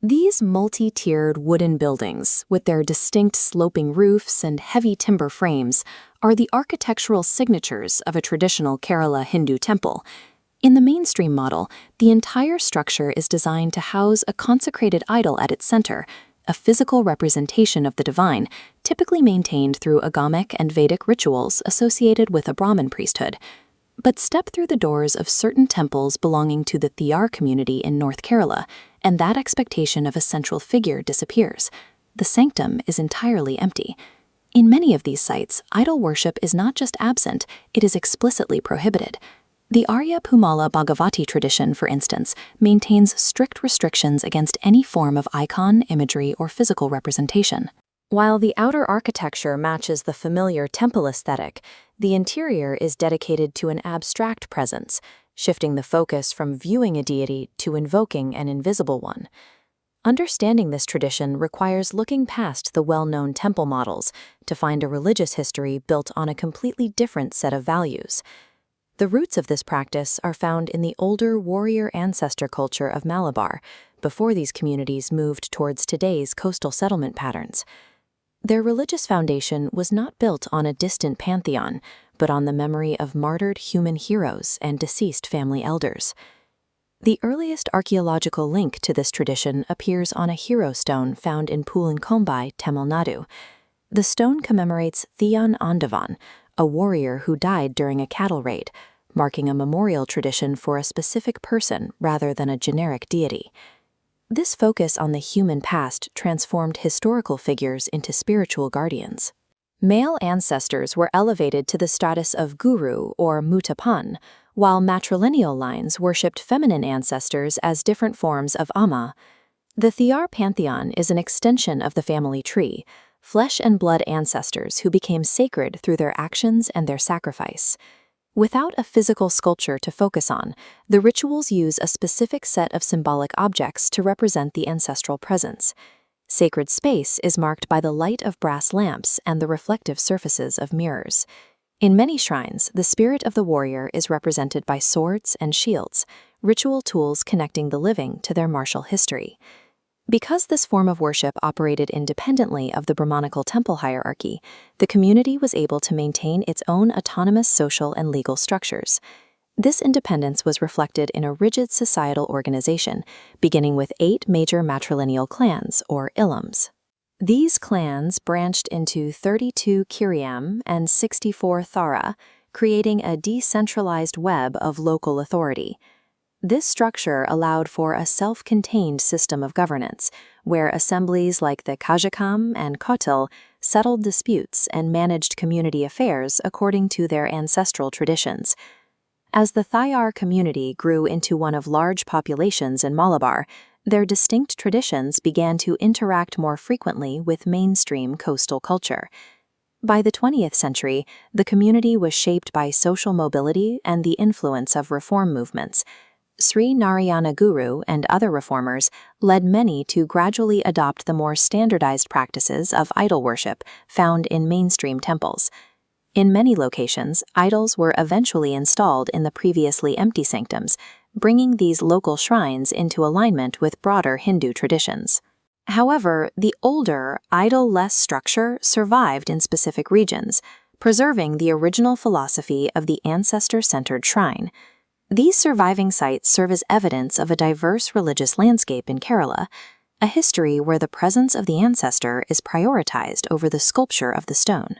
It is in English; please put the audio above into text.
These multi-tiered wooden buildings, with their distinct sloping roofs and heavy timber frames, are the architectural signatures of a traditional Kerala Hindu temple. In the mainstream model, the entire structure is designed to house a consecrated idol at its center, a physical representation of the divine, typically maintained through agamic and Vedic rituals associated with a Brahmin priesthood. But step through the doors of certain temples belonging to the Thiyyar community in North Kerala, and that expectation of a central figure disappears. The sanctum is entirely empty. In many of these sites, idol worship is not just absent, it is explicitly prohibited. The Arya Pumala Bhagavati tradition, for instance, maintains strict restrictions against any form of icon, imagery, or physical representation. While the outer architecture matches the familiar temple aesthetic, the interior is dedicated to an abstract presence, shifting the focus from viewing a deity to invoking an invisible one. Understanding this tradition requires looking past the well-known temple models to find a religious history built on a completely different set of values. The roots of this practice are found in the older warrior ancestor culture of Malabar, before these communities moved towards today's coastal settlement patterns. Their religious foundation was not built on a distant pantheon, but on the memory of martyred human heroes and deceased family elders. The earliest archaeological link to this tradition appears on a hero stone found in Pulankombai, Tamil Nadu. The stone commemorates Thiyyar Andavan, a warrior who died during a cattle raid, marking a memorial tradition for a specific person rather than a generic deity. This focus on the human past transformed historical figures into spiritual guardians. Male ancestors were elevated to the status of guru or mutapan, while matrilineal lines worshipped feminine ancestors as different forms of amma. The Thiyyar pantheon is an extension of the family tree, flesh and blood ancestors who became sacred through their actions and their sacrifice. Without a physical sculpture to focus on, the rituals use a specific set of symbolic objects to represent the ancestral presence. Sacred space is marked by the light of brass lamps and the reflective surfaces of mirrors. In many shrines, the spirit of the warrior is represented by swords and shields, ritual tools connecting the living to their martial history. Because this form of worship operated independently of the Brahmanical temple hierarchy, the community was able to maintain its own autonomous social and legal structures. This independence was reflected in a rigid societal organization, beginning with 8 major matrilineal clans, or ilams. These clans branched into 32 Kiryam and 64 Thara, creating a decentralized web of local authority. This structure allowed for a self-contained system of governance, where assemblies like the Kajakam and Kotil settled disputes and managed community affairs according to their ancestral traditions. As the Thiyyar community grew into one of large populations in Malabar, their distinct traditions began to interact more frequently with mainstream coastal culture. By the 20th century, the community was shaped by social mobility and the influence of reform movements. Sri Narayana Guru and other reformers led many to gradually adopt the more standardized practices of idol worship found in mainstream temples. In many locations, idols were eventually installed in the previously empty sanctums, bringing these local shrines into alignment with broader Hindu traditions. However, the older, idol-less structure survived in specific regions, preserving the original philosophy of the ancestor-centered shrine. These surviving sites serve as evidence of a diverse religious landscape in Kerala, a history where the presence of the ancestor is prioritized over the sculpture of the stone.